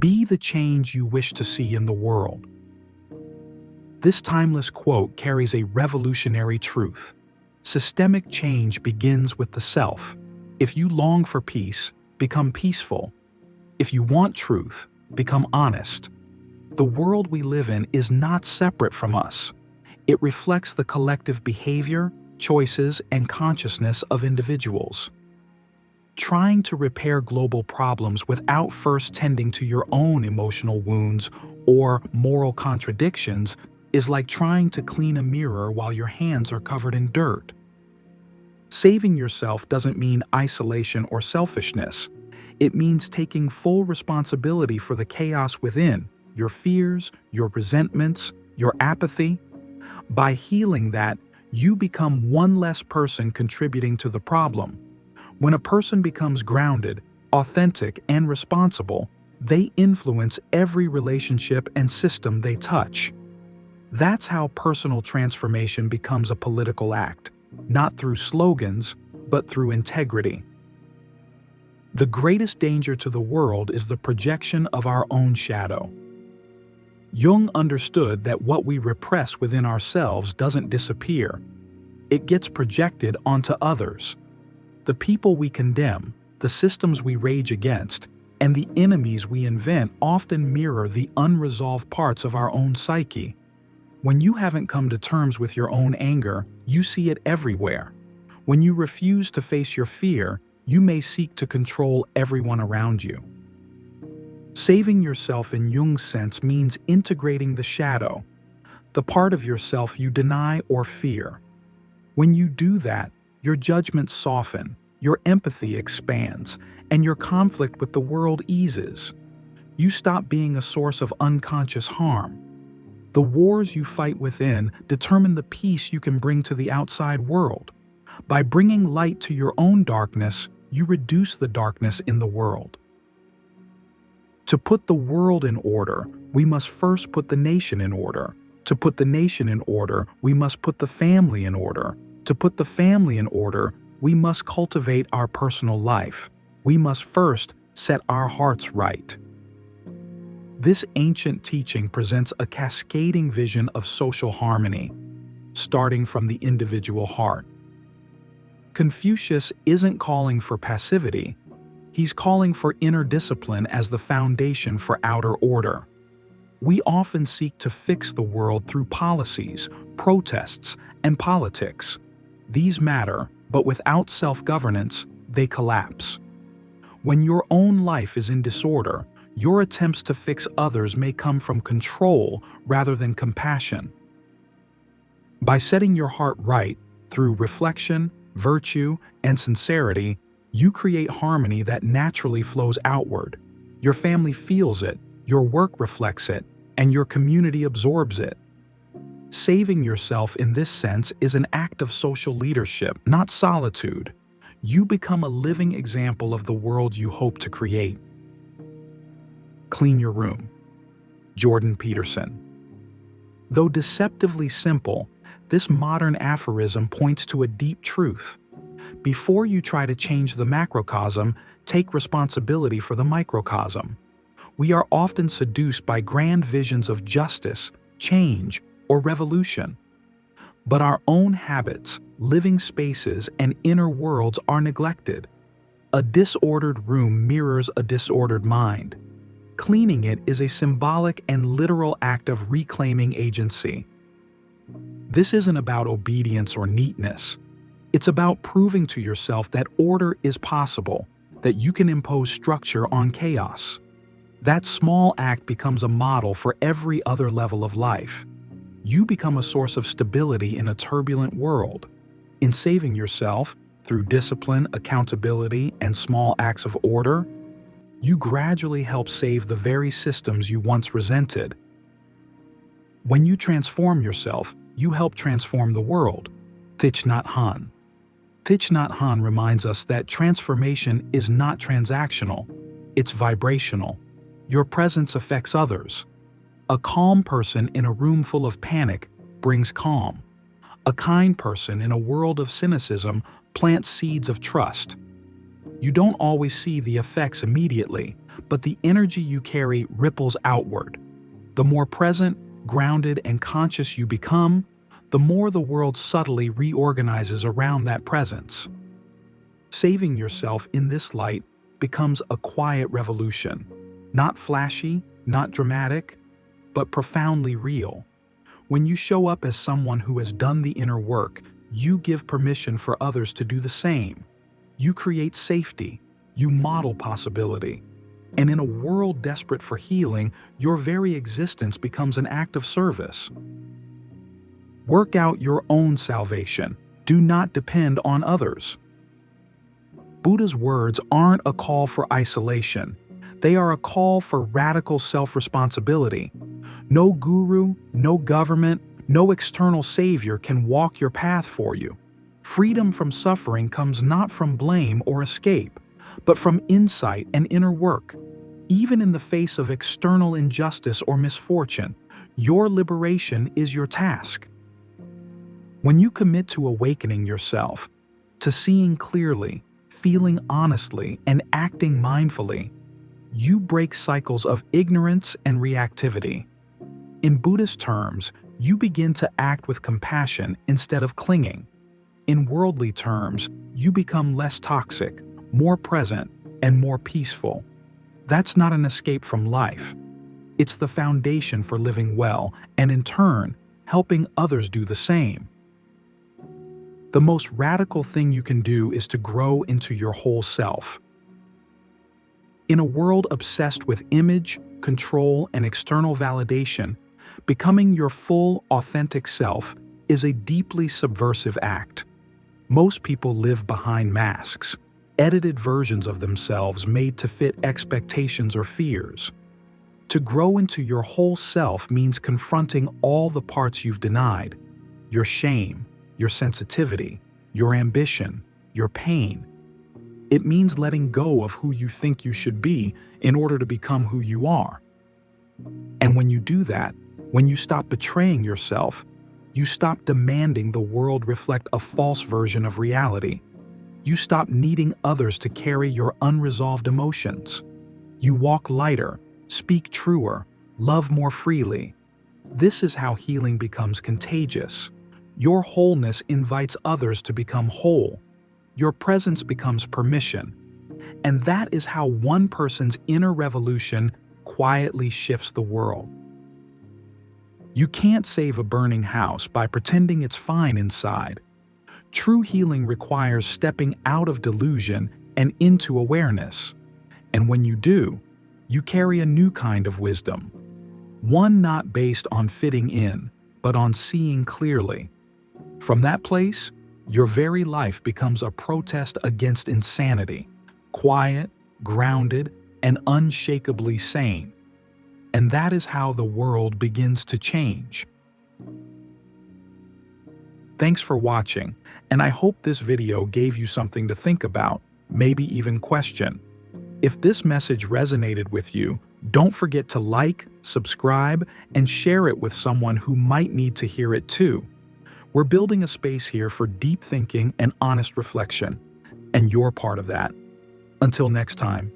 Be the change you wish to see in the world. This timeless quote carries a revolutionary truth. Systemic change begins with the self. If you long for peace, become peaceful. If you want truth, become honest. The world we live in is not separate from us. It reflects the collective behavior, choices, and consciousness of individuals. Trying to repair global problems without first tending to your own emotional wounds or moral contradictions is like trying to clean a mirror while your hands are covered in dirt. Saving yourself doesn't mean isolation or selfishness. It means taking full responsibility for the chaos within, your fears, your resentments, your apathy. By healing that, you become one less person contributing to the problem. When a person becomes grounded, authentic, and responsible, they influence every relationship and system they touch. That's how personal transformation becomes a political act, not through slogans, but through integrity. The greatest danger to the world is the projection of our own shadow. Jung understood that what we repress within ourselves doesn't disappear. It gets projected onto others. The people we condemn, the systems we rage against, and the enemies we invent often mirror the unresolved parts of our own psyche. When you haven't come to terms with your own anger, you see it everywhere. When you refuse to face your fear, you may seek to control everyone around you. Saving yourself in Jung's sense means integrating the shadow, the part of yourself you deny or fear. When you do that, your judgments soften, your empathy expands, and your conflict with the world eases. You stop being a source of unconscious harm. The wars you fight within determine the peace you can bring to the outside world. By bringing light to your own darkness, you reduce the darkness in the world. To put the world in order, we must first put the nation in order. To put the nation in order, we must put the family in order. To put the family in order, we must cultivate our personal life. We must first set our hearts right. This ancient teaching presents a cascading vision of social harmony, starting from the individual heart. Confucius isn't calling for passivity. He's calling for inner discipline as the foundation for outer order. We often seek to fix the world through policies, protests, and politics. These matter, but without self-governance, they collapse. When your own life is in disorder, your attempts to fix others may come from control rather than compassion. By setting your heart right through reflection, virtue, and sincerity, you create harmony that naturally flows outward. Your family feels it, your work reflects it, and your community absorbs it. Saving yourself in this sense is an act of social leadership, not solitude. You become a living example of the world you hope to create. Clean your room. Jordan Peterson. Though deceptively simple, this modern aphorism points to a deep truth. Before you try to change the macrocosm, take responsibility for the microcosm. We are often seduced by grand visions of justice, change, or revolution. But our own habits, living spaces, and inner worlds are neglected. A disordered room mirrors a disordered mind. Cleaning it is a symbolic and literal act of reclaiming agency. This isn't about obedience or neatness. It's about proving to yourself that order is possible, that you can impose structure on chaos. That small act becomes a model for every other level of life. You become a source of stability in a turbulent world. In saving yourself, through discipline, accountability, and small acts of order, you gradually help save the very systems you once resented. When you transform yourself, you help transform the world. Thich Nhat Hanh. Thich Nhat Hanh reminds us that transformation is not transactional, it's vibrational. Your presence affects others. A calm person in a room full of panic brings calm. A kind person in a world of cynicism plants seeds of trust. You don't always see the effects immediately, but the energy you carry ripples outward. The more present, grounded, and conscious you become, the more the world subtly reorganizes around that presence. Saving yourself in this light becomes a quiet revolution, not flashy, not dramatic, but profoundly real. When you show up as someone who has done the inner work, you give permission for others to do the same. You create safety, you model possibility. And in a world desperate for healing, your very existence becomes an act of service. Work out your own salvation. Do not depend on others. Buddha's words aren't a call for isolation. They are a call for radical self-responsibility. No guru, no government, no external savior can walk your path for you. Freedom from suffering comes not from blame or escape, but from insight and inner work. Even in the face of external injustice or misfortune, your liberation is your task. When you commit to awakening yourself, to seeing clearly, feeling honestly, and acting mindfully, you break cycles of ignorance and reactivity. In Buddhist terms, you begin to act with compassion instead of clinging. In worldly terms, you become less toxic, more present, and more peaceful. That's not an escape from life. It's the foundation for living well and, in turn, helping others do the same. The most radical thing you can do is to grow into your whole self. In a world obsessed with image, control, and external validation, becoming your full, authentic self is a deeply subversive act. Most people live behind masks, edited versions of themselves made to fit expectations or fears. To grow into your whole self means confronting all the parts you've denied: your shame, your sensitivity, your ambition, your pain. It means letting go of who you think you should be in order to become who you are. And when you do that, when you stop betraying yourself, you stop demanding the world reflect a false version of reality. You stop needing others to carry your unresolved emotions. You walk lighter, speak truer, love more freely. This is how healing becomes contagious. Your wholeness invites others to become whole. Your presence becomes permission. And that is how one person's inner revolution quietly shifts the world. You can't save a burning house by pretending it's fine inside. True healing requires stepping out of delusion and into awareness. And when you do, you carry a new kind of wisdom. One not based on fitting in, but on seeing clearly. From that place, your very life becomes a protest against insanity, quiet, grounded, and unshakably sane. And that is how the world begins to change. Thanks for watching, and I hope this video gave you something to think about, maybe even question. If this message resonated with you, don't forget to like, subscribe, and share it with someone who might need to hear it too. We're building a space here for deep thinking and honest reflection, and you're part of that. Until next time.